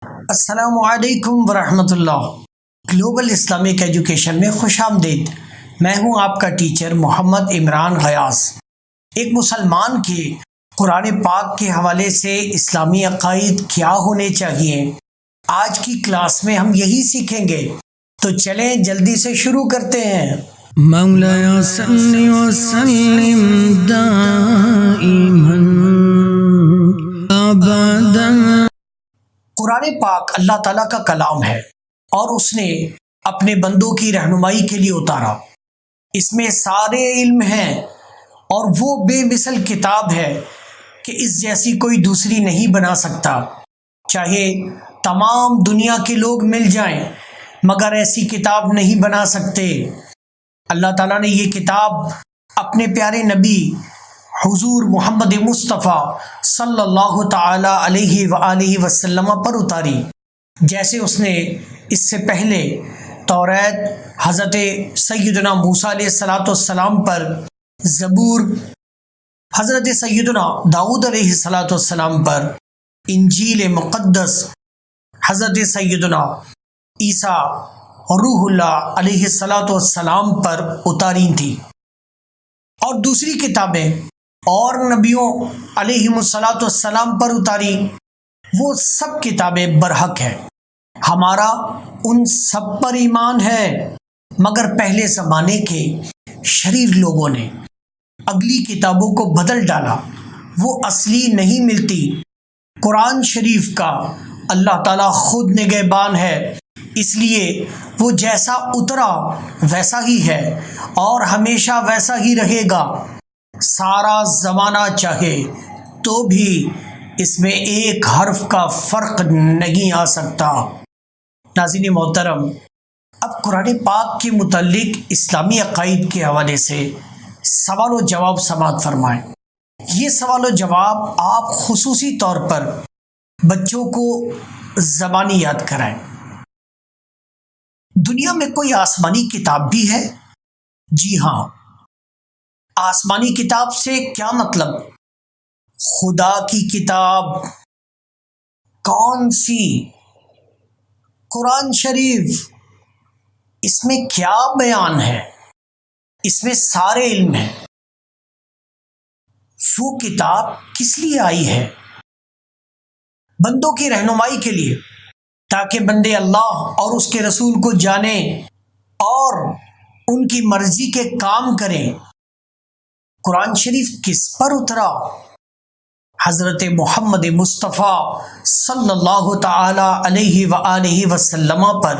السلام علیکم ورحمۃ اللہ۔ گلوبل اسلامک ایجوکیشن میں خوش آمدید۔ میں ہوں آپ کا ٹیچر محمد عمران غیاث۔ ایک مسلمان کے قرآن پاک کے حوالے سے اسلامی عقائد کیا ہونے چاہیے، آج کی کلاس میں ہم یہی سیکھیں گے، تو چلیں جلدی سے شروع کرتے ہیں۔ مولایا صلی وسلم دائما ابدا۔ قرآن پاک اللہ تعالیٰ کا کلام ہے اور اس نے اپنے بندوں کی رہنمائی کے لیے اتارا۔ اس میں سارے علم ہیں اور وہ بے مثل کتاب ہے کہ اس جیسی کوئی دوسری نہیں بنا سکتا۔ چاہے تمام دنیا کے لوگ مل جائیں مگر ایسی کتاب نہیں بنا سکتے۔ اللہ تعالیٰ نے یہ کتاب اپنے پیارے نبی حضور محمد مصطفیٰ صلی اللہ تعالی علیہ وآلہ وسلم پر اتاری، جیسے اس نے اس سے پہلے توریت حضرت سیدنا موسیٰ علیہ السلام پر، زبور حضرت سیدنا داؤد علیہ السلام پر، انجیل مقدس حضرت سیدنا عیسیٰ روح اللہ علیہ السلام پر اتاری تھی، اور دوسری کتابیں اور نبیوں علیہ السلام پر اتاری۔ وہ سب کتابیں برحق ہیں، ہمارا ان سب پر ایمان ہے، مگر پہلے زمانے کے شریر لوگوں نے اگلی کتابوں کو بدل ڈالا، وہ اصلی نہیں ملتی۔ قرآن شریف کا اللہ تعالیٰ خود نگہبان ہے، اس لیے وہ جیسا اترا ویسا ہی ہے اور ہمیشہ ویسا ہی رہے گا۔ سارا زمانہ چاہے تو بھی اس میں ایک حرف کا فرق نہیں آ سکتا۔ ناظرین محترم، اب قرآن پاک کے متعلق اسلامی عقائد کے حوالے سے سوال و جواب سماعت فرمائیں۔ یہ سوال و جواب آپ خصوصی طور پر بچوں کو زبانی یاد کرائیں۔ دنیا میں کوئی آسمانی کتاب بھی ہے؟ جی ہاں۔ آسمانی کتاب سے کیا مطلب؟ خدا کی کتاب۔ کون سی؟ قرآن شریف۔ اس میں کیا بیان ہے؟ اس میں سارے علم ہیں۔ وہ کتاب کس لیے آئی ہے؟ بندوں کی رہنمائی کے لیے، تاکہ بندے اللہ اور اس کے رسول کو جانیں اور ان کی مرضی کے کام کریں۔ قرآن شریف کس پر اترا؟ حضرت محمد مصطفیٰ صلی اللہ تعالی علیہ وآلہ وسلم پر۔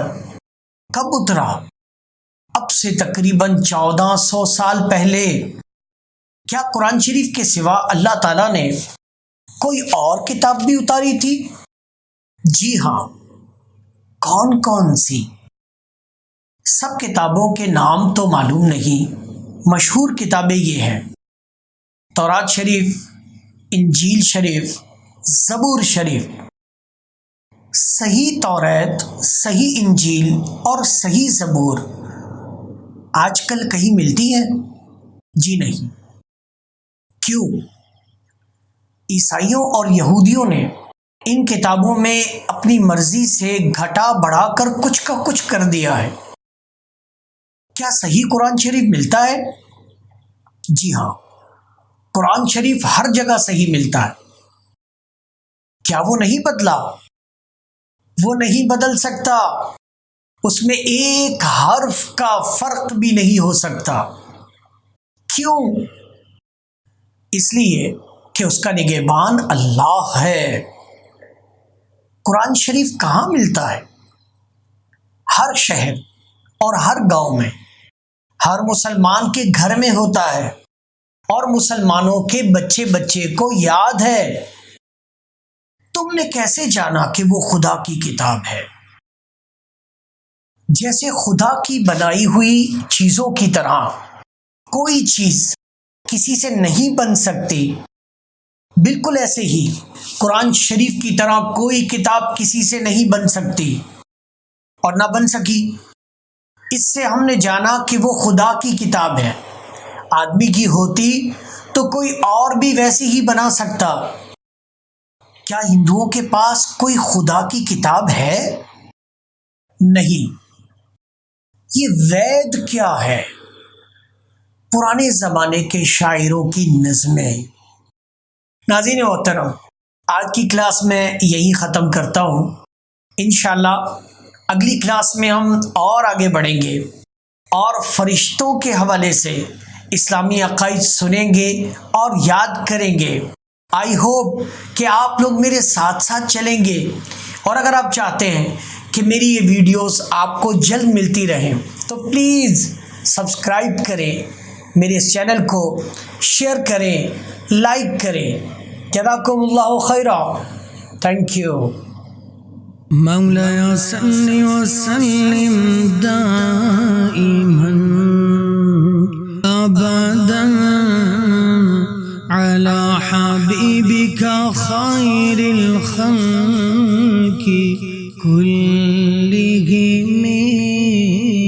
کب اترا؟ اب سے تقریباً 1400 سال پہلے۔ کیا قرآن شریف کے سوا اللہ تعالیٰ نے کوئی اور کتاب بھی اتاری تھی؟ جی ہاں۔ کون کون سی؟ سب کتابوں کے نام تو معلوم نہیں، مشہور کتابیں یہ ہیں: تورات شریف، انجیل شریف، زبور شریف۔ صحیح توریت، صحیح انجیل اور صحیح زبور آج کل کہیں ملتی ہیں؟ جی نہیں۔ کیوں؟ عیسائیوں اور یہودیوں نے ان کتابوں میں اپنی مرضی سے گھٹا بڑھا کر کچھ کا کچھ کر دیا ہے۔ کیا صحیح قرآن شریف ملتا ہے؟ جی ہاں، قرآن شریف ہر جگہ صحیح ملتا ہے۔ کیا وہ نہیں بدلا؟ وہ نہیں بدل سکتا، اس میں ایک حرف کا فرق بھی نہیں ہو سکتا۔ کیوں؟ اس لیے کہ اس کا نگہبان اللہ ہے۔ قرآن شریف کہاں ملتا ہے؟ ہر شہر اور ہر گاؤں میں، ہر مسلمان کے گھر میں ہوتا ہے، اور مسلمانوں کے بچے بچے کو یاد ہے۔ تم نے کیسے جانا کہ وہ خدا کی کتاب ہے؟ جیسے خدا کی بنائی ہوئی چیزوں کی طرح کوئی چیز کسی سے نہیں بن سکتی، بالکل ایسے ہی قرآن شریف کی طرح کوئی کتاب کسی سے نہیں بن سکتی اور نہ بن سکی۔ اس سے ہم نے جانا کہ وہ خدا کی کتاب ہے۔ آدمی کی ہوتی تو کوئی اور بھی ویسی ہی بنا سکتا۔ کیا ہندوؤں کے پاس کوئی خدا کی کتاب ہے؟ نہیں۔ یہ وید کیا ہے؟ پرانے زمانے کے شاعروں کی نظمیں۔ ناظرین محترم، آج کی کلاس میں یہی ختم کرتا ہوں۔ انشاءاللہ اگلی کلاس میں ہم اور آگے بڑھیں گے اور فرشتوں کے حوالے سے اسلامی عقائد سنیں گے اور یاد کریں گے۔ آئی ہوپ کہ آپ لوگ میرے ساتھ ساتھ چلیں گے، اور اگر آپ چاہتے ہیں کہ میری یہ ویڈیوز آپ کو جلد ملتی رہیں تو پلیز سبسکرائب کریں، میرے اس چینل کو شیئر کریں، لائک کریں۔ جزاکم اللہ خیرا۔ Thank you. مولاي صل وسلم دائما أبدا على حبيبك خير الخلق كل